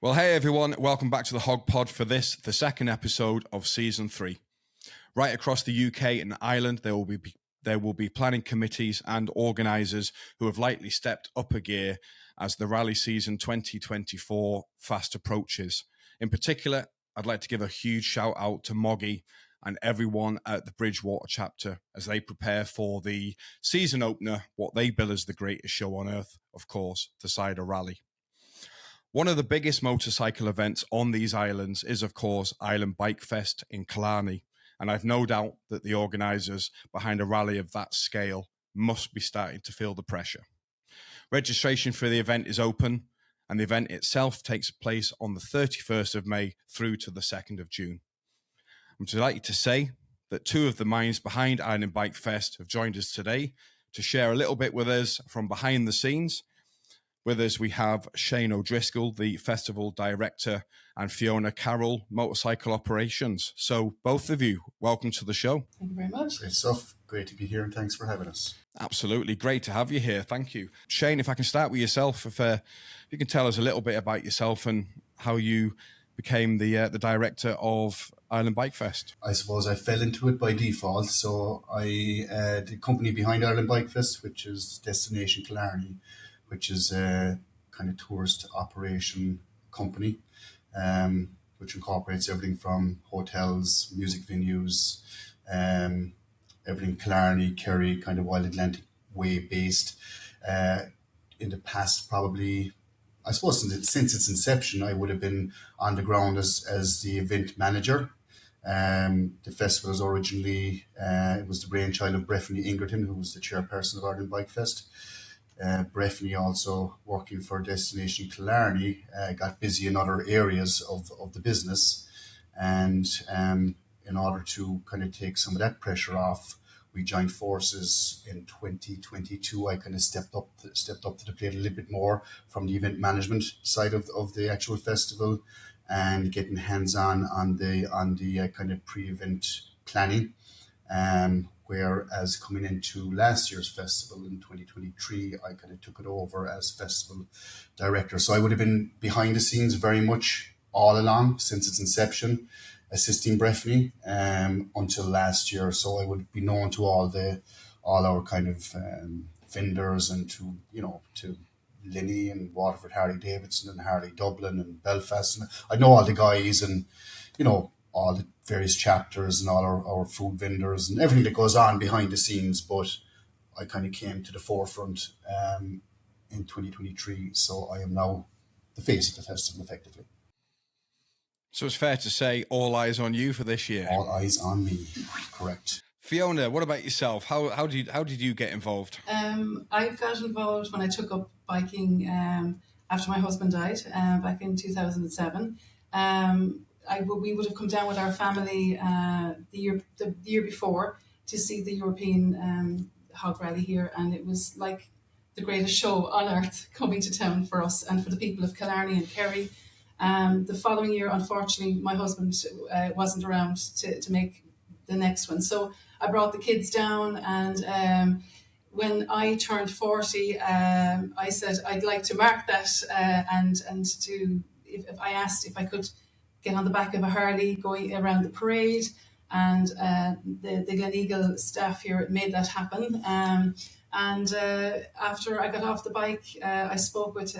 Well, hey everyone, welcome back to the HOG-POD for this, the second episode of Season 3. Right across the UK and Ireland, there will be planning committees and organisers who have likely stepped up a gear as the rally season 2024 fast approaches. In particular, I'd like to give a huge shout out to Moggy and everyone at the Bridgewater chapter as they prepare for the season opener, what they bill as the greatest show on earth, of course, the Cider Rally. One of the biggest motorcycle events on these islands is, of course, Ireland BikeFest in Killarney. And I've no doubt that the organisers behind a rally of that scale must be starting to feel the pressure. Registration for the event is open, and the event itself takes place on the 31st of May through to the 2nd of June. I'm delighted to say that two of the minds behind Ireland BikeFest have joined us today to share a little bit with us from behind the scenes. With us, we have Shane O'Driscoll, the festival director, and Fiona Carroll, motorcycle operations. So both of you, welcome to the show. Thank you very much. Great stuff. Great to be here, and thanks for having us. Absolutely. Great to have you here. Thank you. Shane, if I can start with yourself, if you can tell us a little bit about yourself and how you became the director of Ireland BikeFest. I suppose I fell into it by default. So the company behind Ireland BikeFest, which is Destination Killarney, which is a kind of tourist operation company, which incorporates everything from hotels, music venues, everything Killarney, Kerry, kind of Wild Atlantic way based. In the past, probably, I suppose since its inception, I would have been on the ground as the event manager. The festival was originally, it was the brainchild of Breffney Ingerton, who was the chairperson of Ireland BikeFest. Breffney, also working for Destination Killarney, got busy in other areas of the business, and in order to kind of take some of that pressure off, we joined forces in 2022. I kind of stepped up to the plate a little bit more from the event management side of the actual festival, and getting hands-on on the kind of pre-event planning. Whereas coming into last year's festival in 2023, I kind of took it over as festival director. So I would have been behind the scenes very much all along since its inception, assisting Breffney until last year. So I would be known to all our kind of vendors, and to Linney and Waterford Harley Davidson and Harley Dublin and Belfast. And I know all the guys, and all the various chapters and all our food vendors and everything that goes on behind the scenes. But I kind of came to the forefront in 2023. So I am now the face of the festival, effectively. So it's fair to say all eyes on you for this year. All eyes on me, correct. Fiona, what about yourself? How did you get involved? I got involved when I took up biking after my husband died back in 2007. We would have come down with our family the year before to see the European hog rally here, and it was like the greatest show on earth coming to town for us and for the people of Killarney and Kerry. The following year, unfortunately, my husband wasn't around to make the next one, so I brought the kids down, and when I turned 40, I said I'd like to mark that, and if I asked if I could get on the back of a Harley going around the parade, and the Gleneagle staff here made that happen. And after I got off the bike, I spoke with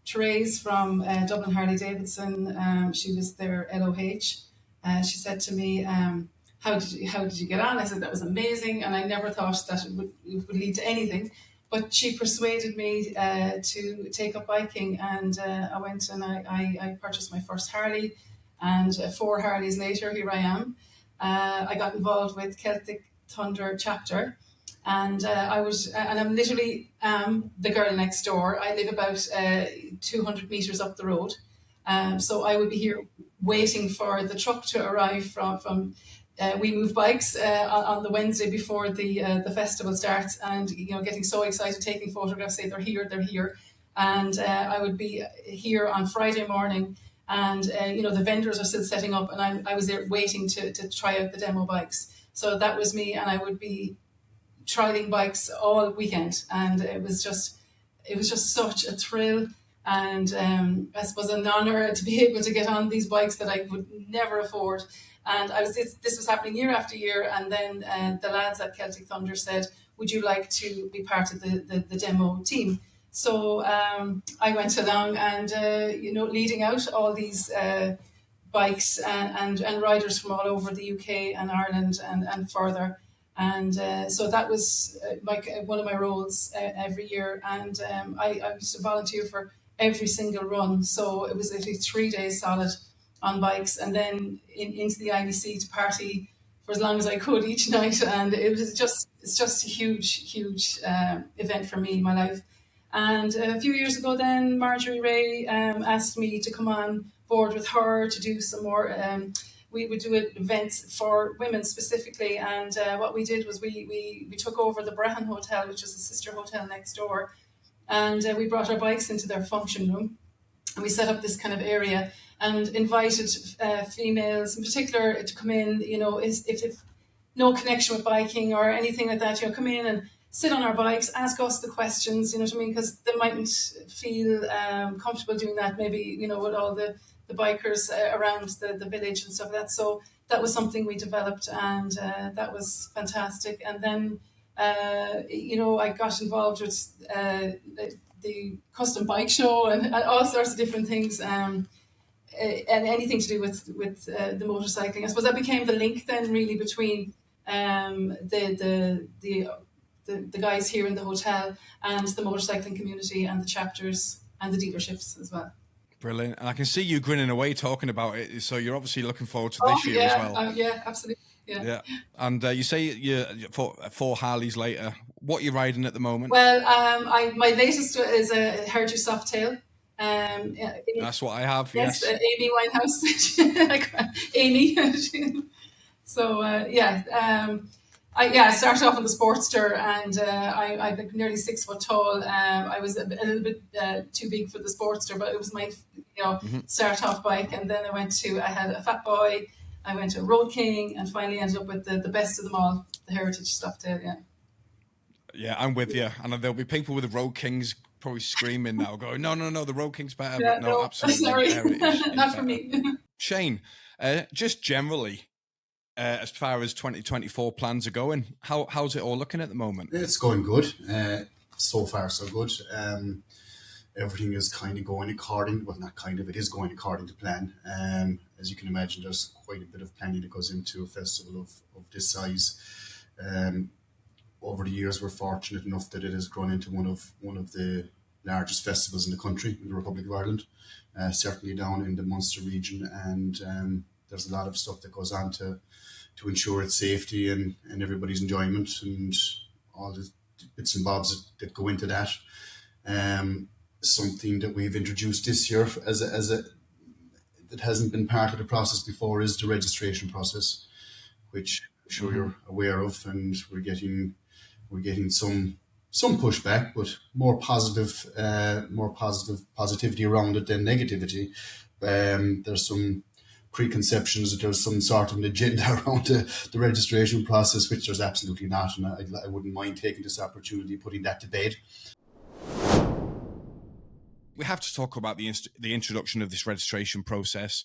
Therese from Dublin Harley Davidson. She was their LOH. She said to me, how did you get on? I said that was amazing, and I never thought that it would lead to anything. But she persuaded me to take up biking, and I went and I purchased my first Harley, and 4 Harleys later, here I am. I got involved with Celtic Thunder chapter, and I'm literally the girl next door. I live about 200 meters up the road, so I would be here waiting for the truck to arrive from We Move Bikes on the Wednesday before the festival starts, and getting so excited, taking photographs, say they're here, and I would be here on Friday morning, and the vendors are still setting up, and I was there waiting to try out the demo bikes. So that was me, and I would be trialing bikes all weekend, and it was just such a thrill. And I suppose an honour to be able to get on these bikes that I would never afford. And this was happening year after year. And then the lads at Celtic Thunder said, would you like to be part of the demo team? So I went along and, leading out all these bikes and riders from all over the UK and Ireland and further. And so that was one of my roles every year. And I used to volunteer for every single run. So it was literally 3 days solid on bikes, and then into the IBC to party for as long as I could each night. And it's just a huge event for me in my life. And a few years ago then, Marjorie Ray asked me to come on board with her to do some more. We would do events for women specifically. And what we did was we took over the Brehon Hotel, which is a sister hotel next door. And we brought our bikes into their function room. And we set up this kind of area and invited females in particular to come in, if no connection with biking or anything like that, come in and sit on our bikes, ask us the questions, you know what I mean? Because they mightn't feel comfortable doing that, maybe, with all the bikers around the village and stuff like that. So that was something we developed, and that was fantastic. And then, I got involved with the custom bike show and all sorts of different things. And anything to do with the motorcycling. I suppose that became the link then really between the guys here in the hotel and the motorcycling community and the chapters and the dealerships as well. Brilliant. And I can see you grinning away talking about it. So you're obviously looking forward to this year as well. Yeah, absolutely. Yeah. And you say you're four Harleys later. What are you riding at the moment? Well, my latest is a Heritage Softail. That's what I have. Yes. Amy Winehouse. Amy. So I started off on the Sportster, and I'm nearly 6 foot tall. I was a little bit too big for the Sportster, but it was my start off bike. And then I had a Fat Boy. I went to a Road King, and finally ended up with the best of them all, the Heritage Softail. Yeah. Yeah, I'm with you. And there'll be people with the Road Kings probably screaming now, going, no, the Road King's better. Yeah, but no, absolutely. Sorry, not for me. Shane, just generally, as far as 2024 plans are going, how's it all looking at the moment? It's going good. So far, so good. Everything is kind of going it is going according to plan. As you can imagine, there's quite a bit of planning that goes into a festival of this size. Over the years, we're fortunate enough that it has grown into one of the largest festivals in the country, in the Republic of Ireland, certainly down in the Munster region. And there's a lot of stuff that goes on to ensure its safety and everybody's enjoyment and all the bits and bobs that go into that. Something that we've introduced this year that hasn't been part of the process before is the registration process, which I'm sure you're aware of, and we're getting some pushback, but more positivity around it than negativity. There's some preconceptions that there's some sort of an agenda around the registration process, which there's absolutely not, and I wouldn't mind taking this opportunity, putting that to bed. We have to talk about the introduction of this registration process,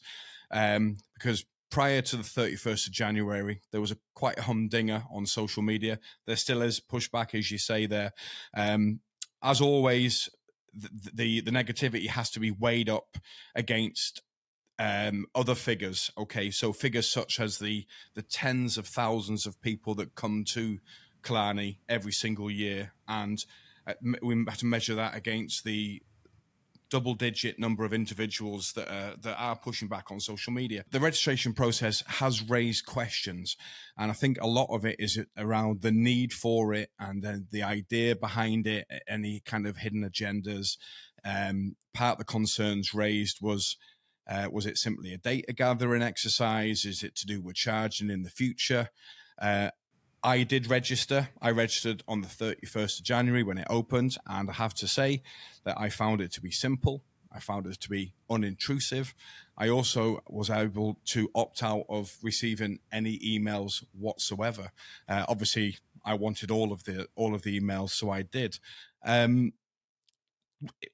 because prior to the 31st of January, there was quite a humdinger on social media. There still is pushback, as you say there. As always, the negativity has to be weighed up against other figures. Okay, so figures such as the tens of thousands of people that come to Killarney every single year, and we have to measure that against the double-digit number of individuals that are pushing back on social media. The registration process has raised questions, and I think a lot of it is around the need for it and then the idea behind it, any kind of hidden agendas. Part of the concerns raised was it simply a data gathering exercise? Is it to do with charging in the future? I did register. I registered on the 31st of January when it opened, and I have to say that I found it to be simple. I found it to be unintrusive. I also was able to opt out of receiving any emails whatsoever. Obviously, I wanted all of the emails, so I did.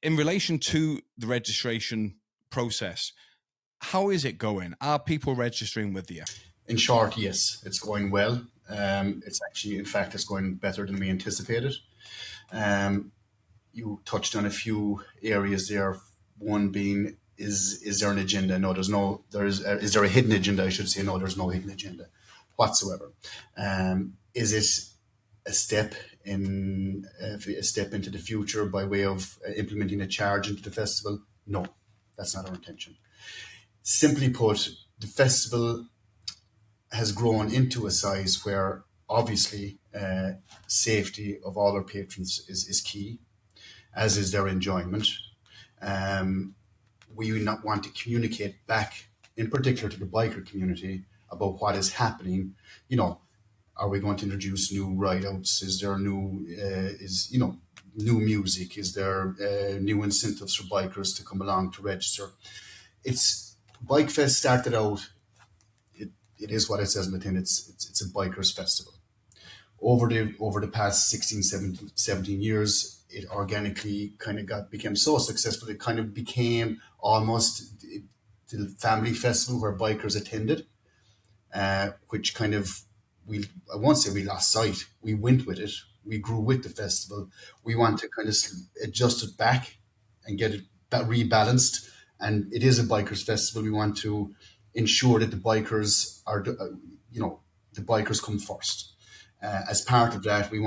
In relation to the registration process, how is it going? Are people registering with you? In short, yes, it's going well. It's actually, in fact, it's going better than we anticipated. Um, you touched on a few areas there. One being, is there an agenda? No, there's no. Is there a hidden agenda? I should say no. There's no hidden agenda whatsoever. Is it a step into the future by way of implementing a charge into the festival? No, that's not our intention. Simply put, the festival has grown into a size where obviously safety of all our patrons is key, as is their enjoyment. We not want to communicate back, in particular to the biker community, about what is happening. Are we going to introduce new ride-outs? Is there new music? Is there new incentives for bikers to come along to register? BikeFest started out. It is what it says in the tin. It's a bikers festival. Over the past 16, 17 years, it organically kind of became so successful. It kind of became almost the family festival where bikers attended, which kind of I won't say we lost sight. We went with it. We grew with the festival. We want to kind of adjust it back and get it rebalanced. And it is a bikers festival. We want to ensure that the bikers the bikers come first. As part of that, we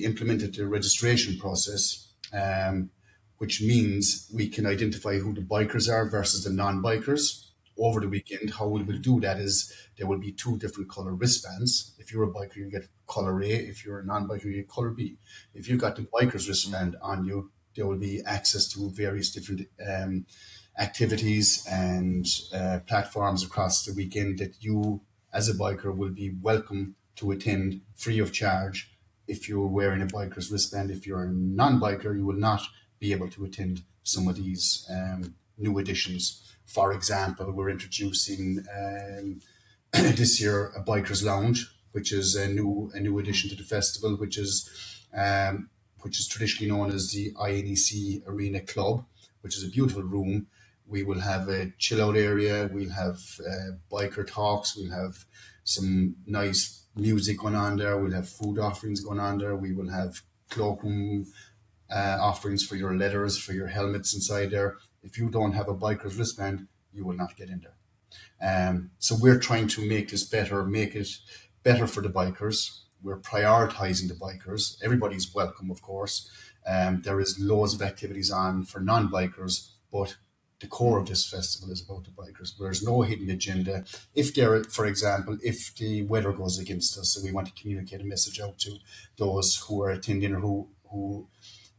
implemented the registration process, which means we can identify who the bikers are versus the non-bikers over the weekend. How we will do that is there will be two different color wristbands. If you're a biker, you get color A. If you're a non-biker, you get color B. If you've got the biker's wristband on you, there will be access to various different activities and platforms across the weekend that you, as a biker, will be welcome to attend free of charge. If you're wearing a biker's wristband, if you're a non-biker, you will not be able to attend some of these new additions. For example, we're introducing this year a biker's lounge, which is a new addition to the festival, which is traditionally known as the INEC Arena Club, which is a beautiful room. We will have a chill out area. We'll have biker talks. We'll have some nice music going on there. We'll have food offerings going on there. We will have cloakroom offerings for your leathers, for your helmets inside there. If you don't have a biker's wristband, you will not get in there. So we're trying to make this better, make it better for the bikers. We're prioritizing the bikers. Everybody's welcome, of course. There is loads of activities on for non-bikers, but the core of this festival is about the bikers. There's no hidden agenda. For example, if the weather goes against us, so we want to communicate a message out to those who are attending or who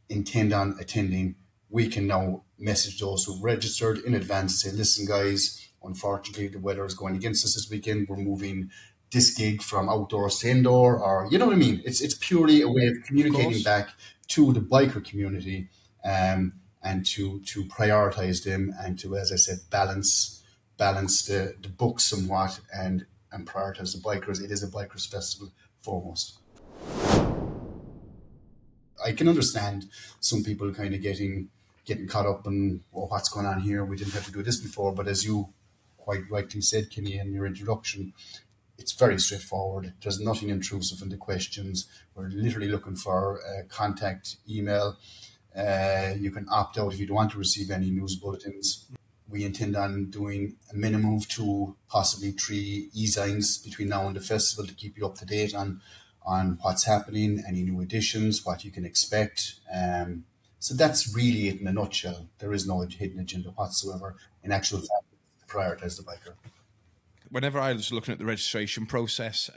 intend on attending, we can now message those who've registered in advance and say, listen, guys, unfortunately, the weather is going against us this weekend. We're moving this gig from outdoors to indoor, or you know what I mean? It's purely a way of communicating back to the biker community, and to prioritize them and to, as I said, balance the book somewhat and prioritize the bikers. It is a bikers festival foremost. I can understand some people kind of getting caught up in what's going on here. We didn't have to do this before, but as you quite rightly said, Kenny, in your introduction, it's very straightforward. There's nothing intrusive in the questions. We're literally looking for a contact email. You can opt out if you don't want to receive any news bulletins. We intend on doing a minimum of 2, possibly 3 e-signs between now and the festival to keep you up to date on what's happening, any new additions, what you can expect. So that's really it in a nutshell. There is no hidden agenda whatsoever. In actual fact, prioritize the biker. Whenever I was looking at the registration process,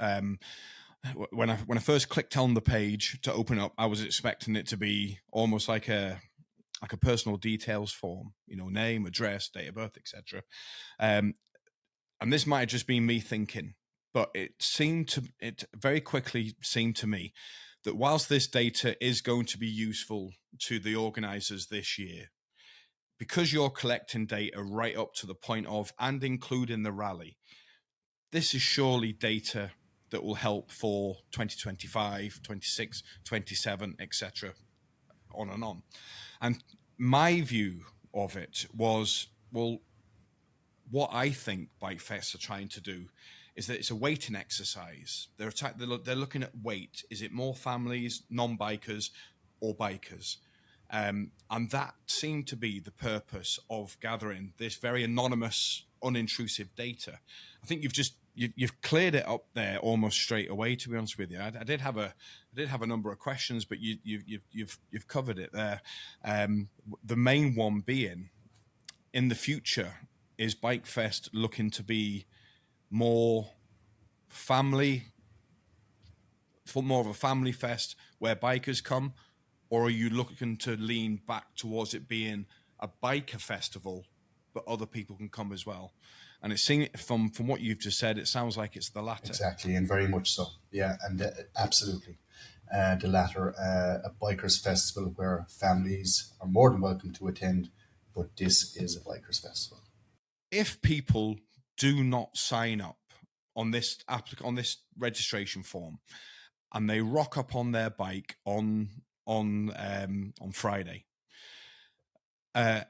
when I first clicked on the page to open up, I was expecting it to be almost like a personal details form, name, address, date of birth, etc. And this might have just been me thinking, but it very quickly seemed to me that whilst this data is going to be useful to the organisers this year, because you're collecting data right up to the point of and including the rally, this is surely data that will help for 2025, 26, 27, etc. on and on. And my view of it was, well, what I think BikeFests are trying to do is that it's a weighting exercise. They're looking at weight. Is it more families, non-bikers, or bikers? And that seemed to be the purpose of gathering this very anonymous, unintrusive data. I think you've cleared it up there almost straight away. To be honest with you, I did have a number of questions, but you've covered it there. The main one being, in the future, is BikeFest looking to be more of a family fest where bikers come, or are you looking to lean back towards it being a biker festival, but other people can come as well? And it seems from what you've just said, it sounds like it's the latter. Exactly, and very much so. Yeah, and absolutely. The latter, a bikers festival where families are more than welcome to attend, but this is a bikers festival. If people do not sign up on this registration form, and they rock up on their bike on Friday, are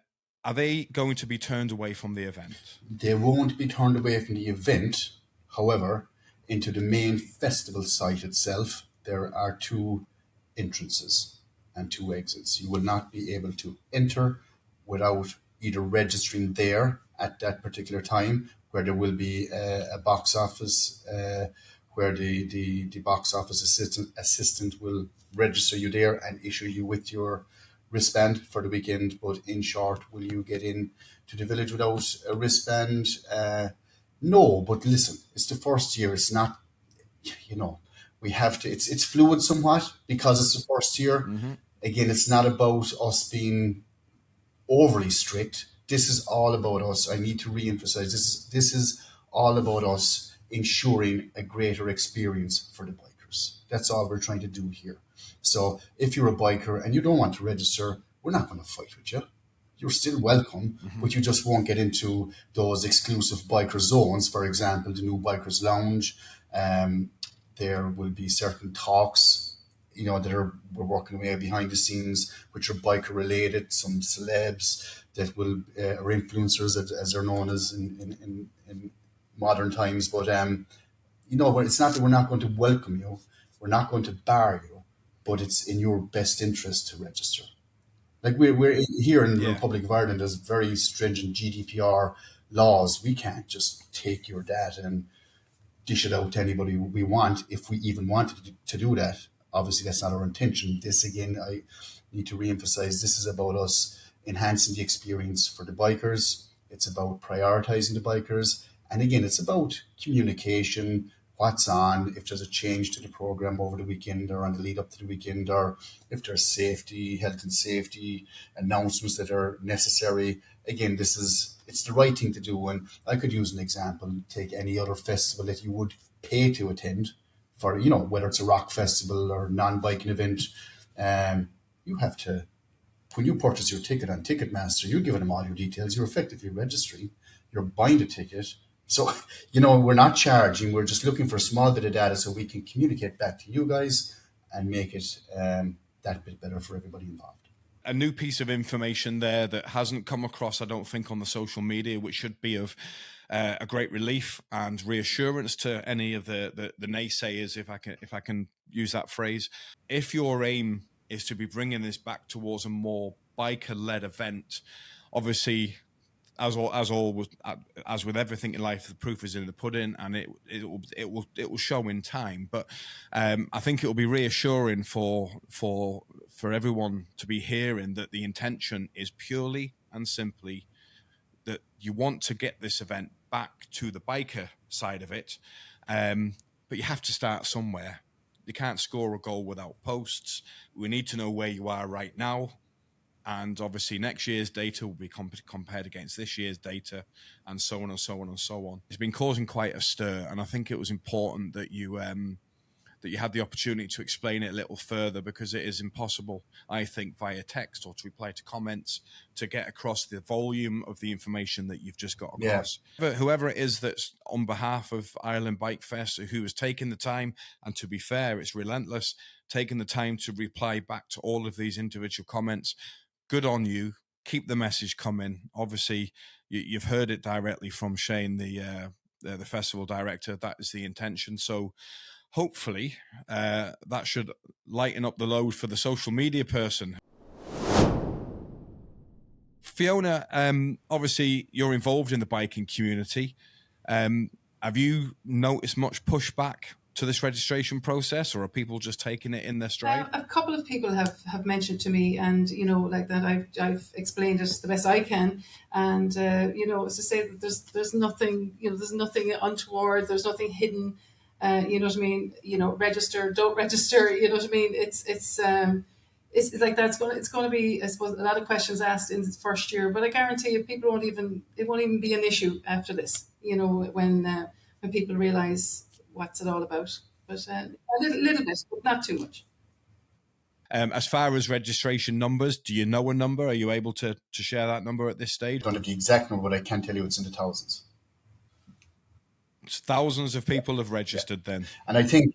they going to be turned away from the event? They won't be turned away from the event. However, into the main festival site itself, there are 2 entrances and 2 exits. You will not be able to enter without either registering there at that particular time, where there will be a box office where the box office assistant will register you there and issue you with your wristband for the weekend. But in short, will you get in to the village without a wristband? No, but listen, it's the first year. It's not, we have to, it's fluid somewhat because it's the first year. Mm-hmm. Again, it's not about us being overly strict. This is all about us. I need to re-emphasize this is all about us ensuring a greater experience for the bikers. That's all we're trying to do here. So if you're a biker and you don't want to register, we're not going to fight with you. You're still welcome, mm-hmm. but you just won't get into those exclusive biker zones. For example, the new Bikers Lounge. There will be certain talks, we're working away behind the scenes, which are biker related. Some celebs that will are influencers, as they're known as in modern times. But it's not that we're not going to welcome you, we're not going to bar you, but it's in your best interest to register. Like we're here in the Republic of Ireland, there's very stringent GDPR laws. We can't just take your data and dish it out to anybody we want, if we even wanted to do that. Obviously, that's not our intention. This, again, I need to re-emphasize, this is about us enhancing the experience for the bikers. It's about prioritizing the bikers. And again, it's about communication, what's on, if there's a change to the program over the weekend or on the lead up to the weekend, or if there's health and safety announcements that are necessary. Again, it's the right thing to do. And I could use an example, take any other festival that you would pay to attend for, whether it's a rock festival or non-biking event. You have to, when you purchase your ticket on Ticketmaster, you're giving them all your details. You're effectively registering, you're buying the ticket. So, we're not charging. We're just looking for a small bit of data so we can communicate back to you guys and make it that bit better for everybody involved. A new piece of information there that hasn't come across, I don't think, on the social media, which should be of a great relief and reassurance to any of the naysayers, if I can use that phrase. If your aim is to be bringing this back towards a more biker-led event, obviously, as with everything in life, the proof is in the pudding, and it will show in time. But I think it will be reassuring for everyone to be hearing that the intention is purely and simply that you want to get this event back to the biker side of it, but you have to start somewhere. You can't score a goal without posts. We need to know where you are right now. And obviously next year's data will be compared against this year's data, and so on and so on and so on. It's been causing quite a stir, and I think it was important that you that you had the opportunity to explain it a little further, because it is impossible, I think, via text or to reply to comments to get across the volume of the information that you've just got across. Yeah. Whoever it is that's on behalf of Ireland BikeFest who has taken the time, and to be fair, it's relentless, taking the time to reply back to all of these individual comments, good on you. Keep the message coming. Obviously, you've heard it directly from Shane, the festival director. That is the intention. So hopefully that should lighten up the load for the social media person. Fiona, obviously you're involved in the biking community. Have you noticed much pushback to this registration process, or are people just taking it in their stride? A couple of people have mentioned to me, and like that, I've explained it the best I can, and as to say that there's nothing, there's nothing untoward, there's nothing hidden, you know what I mean? Register, don't register, you know what I mean? It's like that. It's going to be, I suppose, a lot of questions asked in the first year, but I guarantee you, it won't even be an issue after this. When people realise what's it all about, but a little bit, but not too much. As far as registration numbers, do you know a number? Are you able to share that number at this stage? I don't have the exact number, but I can tell you it's in the thousands. It's thousands of people have registered then. And I think,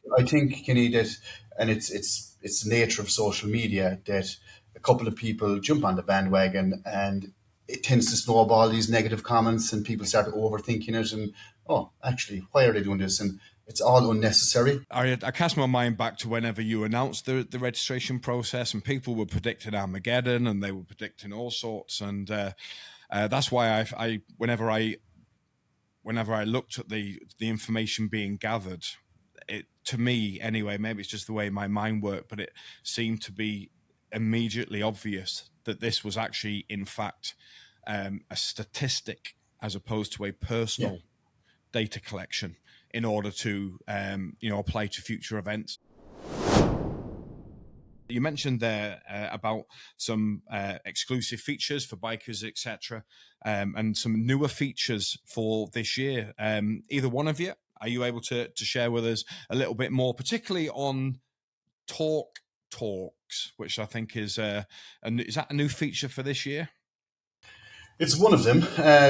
Kenny, that, and it's the nature of social media, that a couple of people jump on the bandwagon and it tends to snowball these negative comments, and people start overthinking it, and actually, why are they doing this? And it's all unnecessary. I cast my mind back to whenever you announced the registration process, and people were predicting Armageddon, and they were predicting all sorts, and that's why whenever I looked at the information being gathered, it, to me anyway, maybe it's just the way my mind worked, but it seemed to be immediately obvious that this was actually, in fact, a statistic as opposed to a personal data collection in order to apply to future events. You mentioned there about some exclusive features for bikers, etc., and some newer features for this year. Either one of you, are you able to share with us a little bit more, particularly on Talks, which I think is that a new feature for this year? It's one of them.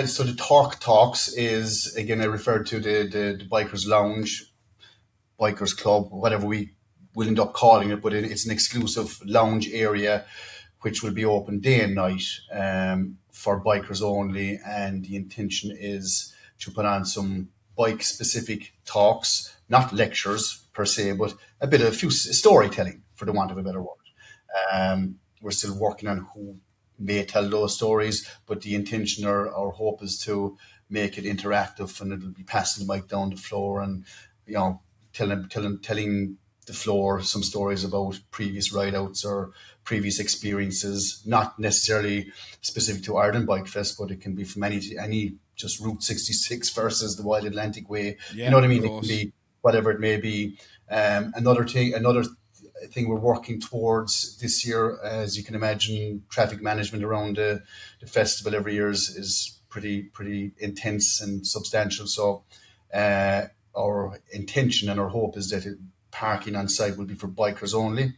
So the Talks is, again, I referred to the Bikers Lounge, Bikers Club, whatever we will end up calling it, but it's an exclusive lounge area which will be open day and night for bikers only. And the intention is to put on some bike-specific talks, not lectures per se, but a few storytelling, for the want of a better word. We're still working on who may tell those stories, but the intention or our hope is to make it interactive, and it'll be passing the mic down the floor and telling the floor some stories about previous ride-outs or previous experiences, not necessarily specific to Ireland BikeFest, but it can be from any just Route 66 versus the Wild Atlantic Way. Yeah, you know what I mean? It can be whatever it may be. Another thing we're working towards this year, as you can imagine, traffic management around the festival every year is pretty intense and substantial. So our intention and our hope is that parking on site will be for bikers only.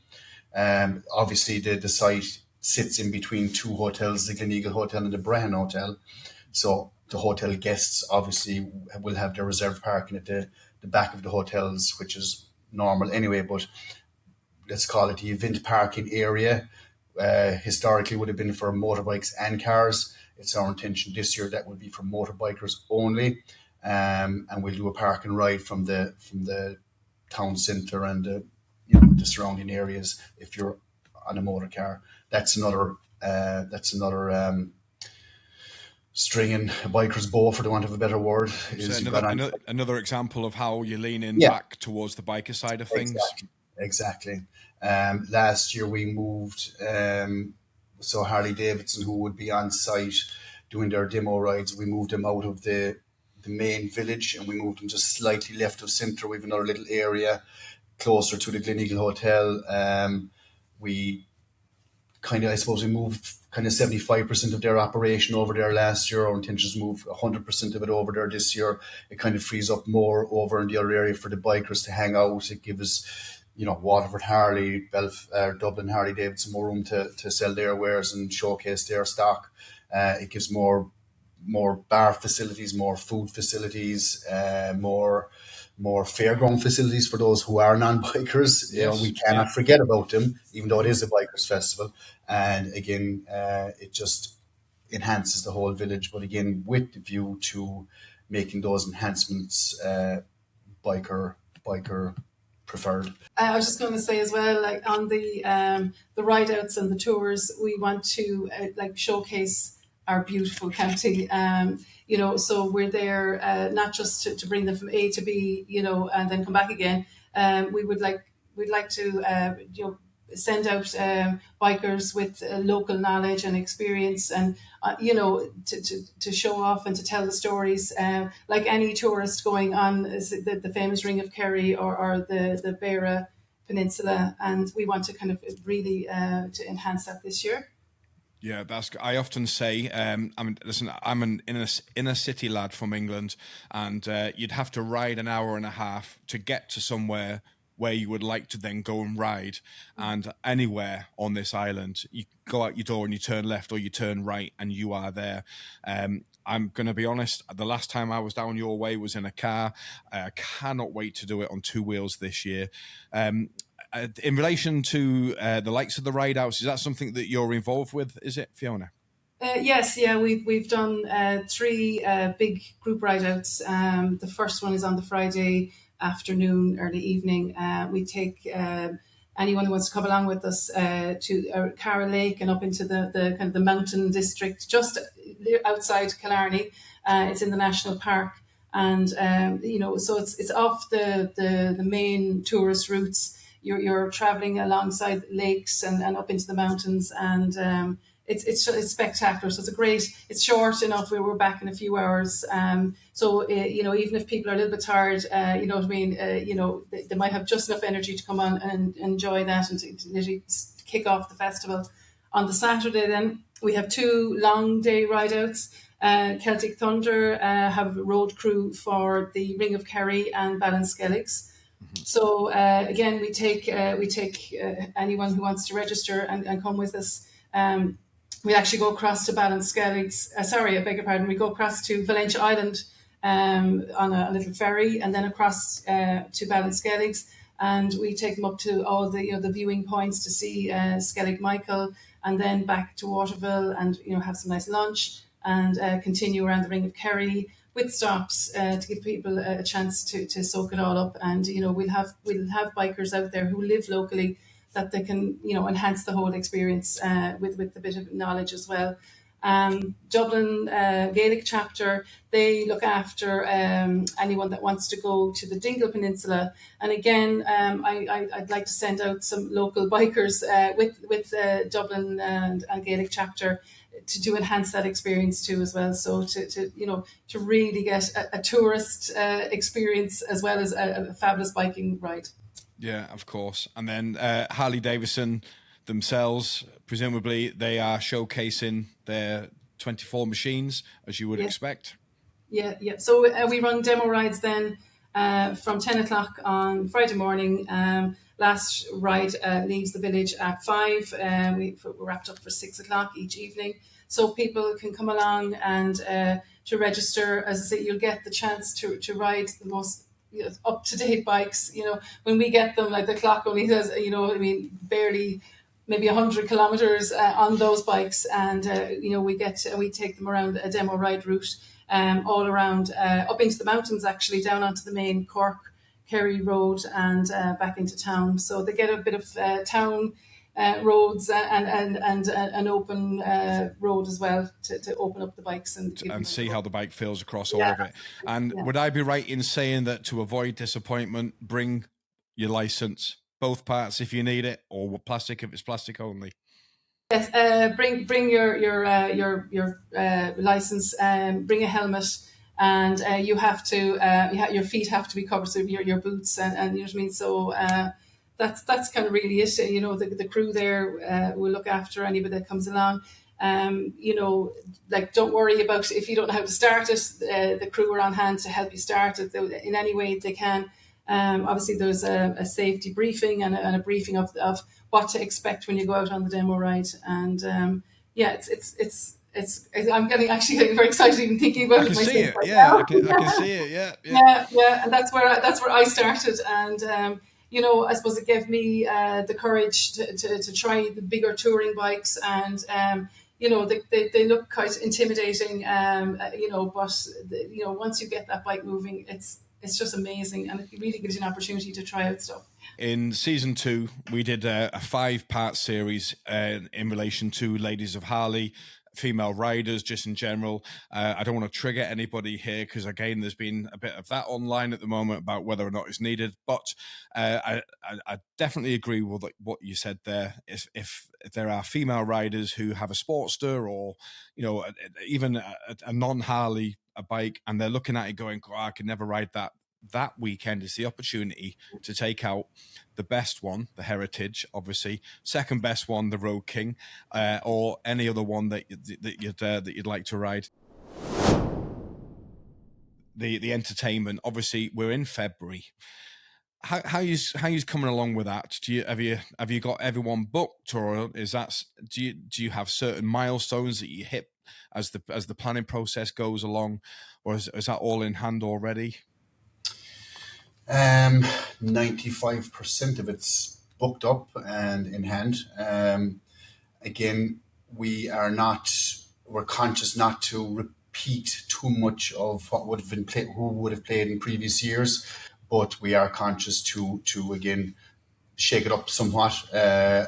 Obviously, the site sits in between two hotels, the Gleneagle Hotel and the Brehon Hotel. So the hotel guests obviously will have their reserved parking at the back of the hotels, which is normal anyway, but let's call it the event parking area. Historically would have been for motorbikes and cars. It's our intention this year that will be for motorbikers only. And we'll do a park and ride from the town centre and the surrounding areas if you're on a motor car. That's another string in a biker's bow, for the want of a better word. Another example of how you're leaning back towards the biker side of things. Exactly. Last year we moved, so Harley Davidson, who would be on site doing their demo rides, we moved them out of the main village and we moved them just slightly left of centre. We have another little area closer to the Gleneagle Hotel. We moved kind of 75% of their operation over there last year. Our intention is to move 100% of it over there this year. It kind of frees up more over in the other area for the bikers to hang out. It gives, Waterford Harley, Dublin Harley Davidson more room to sell their wares and showcase their stock. It gives more bar facilities, more food facilities, more fairground facilities for those who are non-bikers. Yes. We cannot forget about them, even though it is a bikers festival. And again, it just enhances the whole village. But again, with the view to making those enhancements biker preferred. I was just going to say as well, like on the ride outs and the tours, we want to showcase our beautiful county. So we're there not just to bring them from A to B, and then come back again. We'd like to send out bikers with local knowledge and experience, and to show off and to tell the stories, like any tourist going on the famous Ring of Kerry or the Beara Peninsula, and we want to kind of really to enhance that this year. Yeah, I often say, I'm an inner city lad from England, and you'd have to ride an hour and a half to get to somewhere where you would like to then go and ride. And anywhere on this island, you go out your door and you turn left or you turn right and you are there. I'm going to be honest, the last time I was down your way was in a car. I cannot wait to do it on two wheels this year. In relation to the likes of the ride outs, is that something that you're involved with? Is it, Fiona? Yes, we've done 3 big group ride outs. The first one is on the Friday afternoon, early evening. We take anyone who wants to come along with us to Carroll Lake and up into the kind of the mountain district just outside Killarney. It's in the national park, and so it's off the main tourist routes. You're traveling alongside lakes and up into the mountains, and it's spectacular. So it's short enough where we're back in a few hours. So even if people are a little bit tired, you know what I mean, they might have just enough energy to come on and enjoy that and to literally kick off the festival. On the Saturday then, we have 2 long day ride outs. Celtic Thunder have a road crew for the Ring of Kerry and Ballinskelligs. So again, we take anyone who wants to register and come with us. We actually go across to Ballinskelligs. We go across to Valentia Island on a little ferry, and then across to Ballinskelligs, and we take them up to all the viewing points to see Skellig Michael, and then back to Waterville and have some nice lunch and continue around the Ring of Kerry, with stops to give people a chance to soak it all up. And we'll have bikers out there who live locally that they can enhance the whole experience with a bit of knowledge as well. Dublin Gaelic chapter, they look after anyone that wants to go to the Dingle Peninsula. And again, I'd like to send out some local bikers with Dublin and Gaelic chapter to enhance that experience too as well. So to really get a tourist experience as well as a fabulous biking ride. Yeah, of course. And then Harley Davidson themselves, presumably they are showcasing their 24 machines, as you would expect. Yeah. So we run demo rides then from 10 o'clock on Friday morning. Last ride leaves the village at 5. We're wrapped up for 6 o'clock each evening. So people can come along and to register. As I say, you'll get the chance to ride the most up-to-date bikes. When we get them, like the clock only says, barely maybe 100 kilometers on those bikes, and we take them around a demo ride route all around up into the mountains, actually down onto the main Cork Kerry road and back into town. So they get a bit of town roads and an open road as well to open up the bikes and see how the bike feels across all of it. And would I be right in saying that to avoid disappointment, bring your license, both parts if you need it, or plastic if it's plastic only? Yes, bring your license, bring a helmet, and you have to your feet have to be covered, so your boots and you know what I mean. So that's kind of really it. The crew there will look after anybody that comes along. Don't worry about if you don't know how to start it. The crew are on hand to help you start it in any way they can. Obviously, there's a safety briefing and a briefing of what to expect when you go out on the demo ride. And I'm actually getting very excited even thinking about it. I can see it. Right Yeah, now. I can see it. Yeah. And that's where I started. And I suppose it gave me the courage to try the bigger touring bikes. And they look quite intimidating. But once you get that bike moving, it's just amazing, and it really gives you an opportunity to try out stuff. In season 2, we did a 5-part series in relation to Ladies of Harley, female riders, just in general. I don't want to trigger anybody here because, again, there's been a bit of that online at the moment about whether or not it's needed. But I definitely agree with what you said there. If there are female riders who have a Sportster or, even a non-Harley a bike, and they're looking at it going, oh, I can never ride that weekend is the opportunity to take out the best one, the Heritage, obviously, second best one, the Road King, or any other one that you'd like to ride. The entertainment, obviously, we're in February. How you coming along with that? Have you got everyone booked, or do you have certain milestones that you hit as the planning process goes along, or is that all in hand already? 95% of it's booked up and in hand. Again, we're conscious not to repeat too much of what would have been who would have played in previous years, but we are conscious to again shake it up somewhat.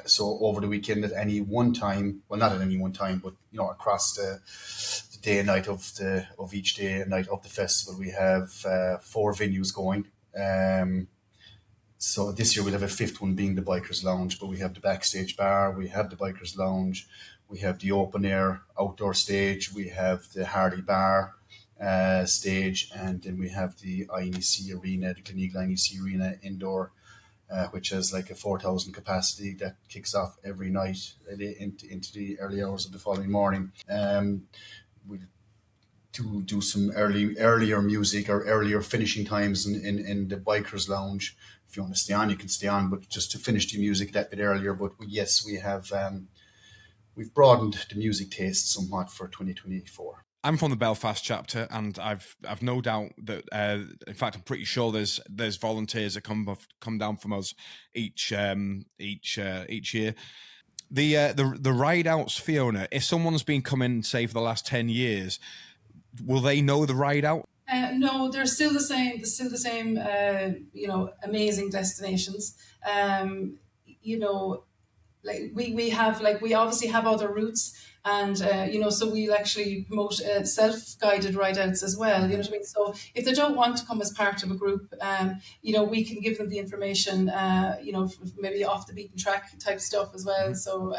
So over the weekend at any one time, well, not at any one time, but across the day and night of each day and night of the festival, we have 4 venues going. So this year we'll have a 5th one being the Bikers Lounge, but we have the backstage bar, we have the Bikers Lounge, we have the open air outdoor stage, we have the Hardy Bar stage, and then we have the INEC Arena, the Gleneagle INEC Arena indoor, which has like a 4,000 capacity that kicks off every night into the early hours of the following morning. We'll do some earlier music or earlier finishing times in the Bikers Lounge. If you want to stay on, you can stay on, but just to finish the music that bit earlier. But yes, we have we've broadened the music taste somewhat for 2024. I'm from the Belfast chapter, and I've no doubt that in fact I'm pretty sure there's volunteers that come down from us each year. The ride outs, Fiona, if someone's been coming, say, for the last 10 years, will they know the ride out? No, they're still the same. They're still the same. Amazing destinations. We obviously have other routes, and so we'll actually promote self-guided ride outs as well. You know what I mean? So if they don't want to come as part of a group, we can give them the information. Maybe off the beaten track type stuff as well. So.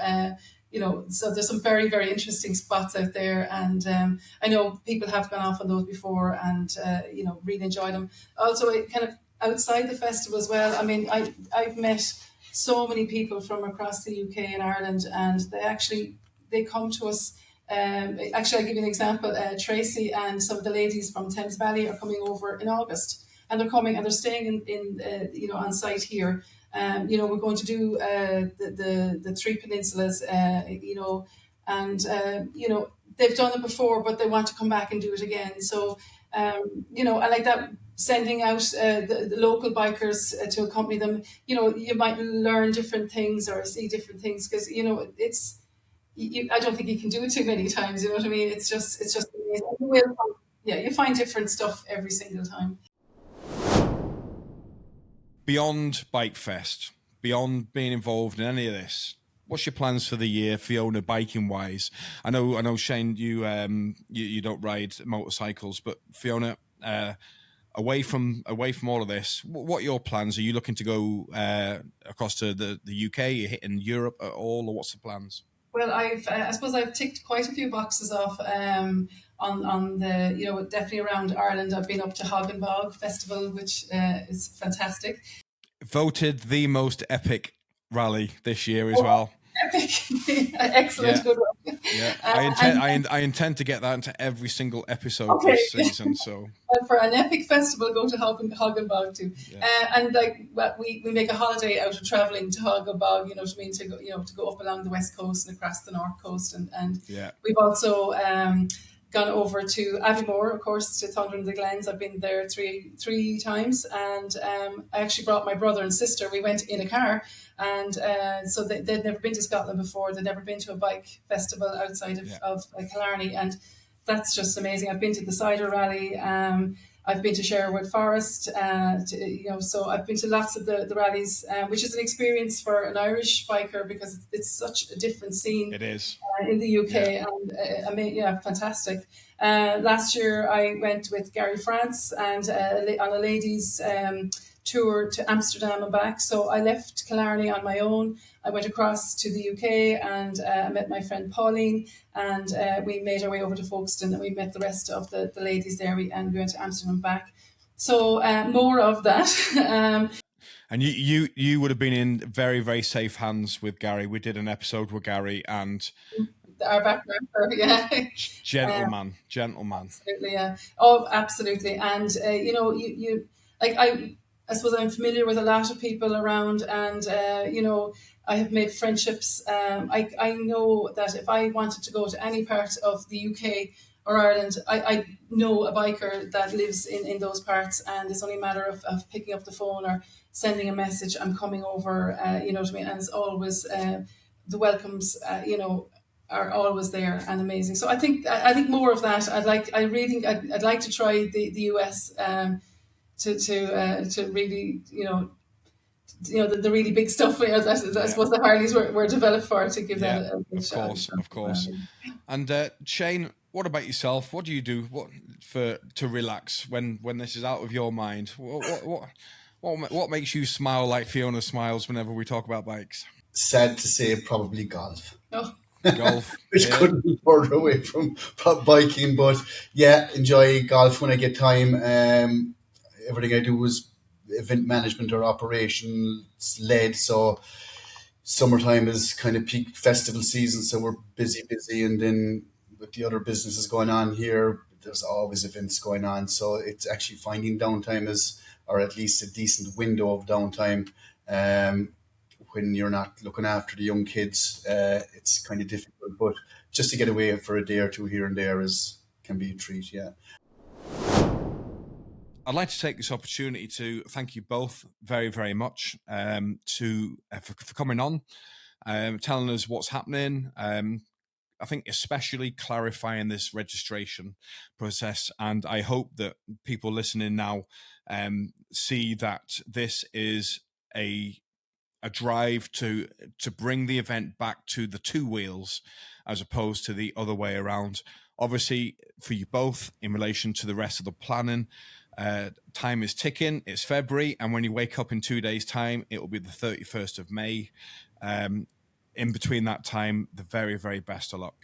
So there's some very, very interesting spots out there, and I know people have gone off on those before and really enjoyed them. Also, kind of outside the festival as well. I mean, I've met so many people from across the UK and Ireland, and they come to us. Actually, I'll give you an example. Tracy and some of the ladies from Thames Valley are coming over in August, and they're coming and they're staying in on site here. We're going to do the 3 peninsulas, they've done it before, but they want to come back and do it again. So, I like that, sending out the local bikers to accompany them. You might learn different things or see different things because, I don't think you can do it too many times. You know what I mean? It's just amazing. You find different stuff every single time. Beyond BikeFest, beyond being involved in any of this, what's your plans for the year, Fiona, biking wise? I know, Shane, you don't ride motorcycles, but Fiona, away from all of this, what are your plans? Are you looking to go across to the UK? Are you hitting Europe at all, or what's the plans? Well, I suppose I've ticked quite a few boxes off on the, definitely around Ireland. I've been up to HOG-POD Festival, which is fantastic. Voted the most epic rally this year as well. Epic. Excellent. Yeah. Good one. Yeah, And I intend to get that into every single episode okay. this season. So For an epic festival, go to HOG-POD too. yeah. And like we make a holiday out of traveling to HOG-POD, you know what I mean, to go up along the west coast and across the north coast, and Yeah. we've also gone over to Aviemore, of course, to Thunder in the Glens. I've been there three times, and I actually brought my brother and sister. We went in a car, and so they'd never been to Scotland before. They'd never been to a bike festival outside of Killarney, and that's just amazing. I've been to the Cider Rally. I've been to Sherwood Forest. So I've been to lots of the rallies, which is an experience for an Irish biker because it's such a different scene. It is In the UK, and fantastic. Last year I went with Gary France and on a ladies' tour to Amsterdam and back. So I left Killarney on my own. I went across to the UK and I met my friend Pauline, and we made our way over to Folkestone, and we met the rest of the ladies there, and we went to Amsterdam and back. So more of that. And you would have been in very, very safe hands with Gary. We did an episode with Gary, and our background, yeah. Gentleman. Absolutely, yeah. Oh, absolutely. And you like I suppose I'm familiar with a lot of people around, and I have made friendships. I know that if I wanted to go to any part of the UK or Ireland, I know a biker that lives in those parts, and it's only a matter of picking up the phone or sending a message. I'm coming over, you know what I mean? And it's always the welcomes, are always there and amazing. So I think more of that. I'd like to try the US to really the really big stuff where I suppose the Harleys were developed for, to give that a shot. Of course. And Shane, what about yourself? What do you do to relax when this is out of your mind? What makes you smile like Fiona smiles whenever we talk about bikes? Sad to say, probably golf. Oh. Golf. Which couldn't be further away from biking, but yeah, enjoy golf when I get time. Everything I do is event management or operations led, so summertime is kind of peak festival season, so we're busy, and then with the other businesses going on here, there's always events going on, so it's actually finding downtime or at least a decent window of downtime. When you're not looking after the young kids, it's kind of difficult, but just to get away for a day or two here and there can be a treat, yeah. I'd like to take this opportunity to thank you both very, very much for coming on, telling us what's happening. I think especially clarifying this registration process, and I hope that people listening now see that this is a drive to bring the event back to the two wheels as opposed to the other way around. Obviously, for you both, in relation to the rest of the planning, time is ticking. It's February, and when you wake up in 2 days' time, it will be the 31st of May. In between that time, the very, very best of luck.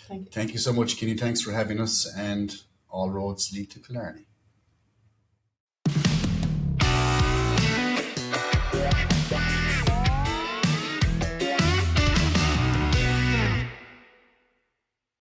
Thank you. Thank you so much, Kenny. Thanks for having us, and all roads lead to Killarney.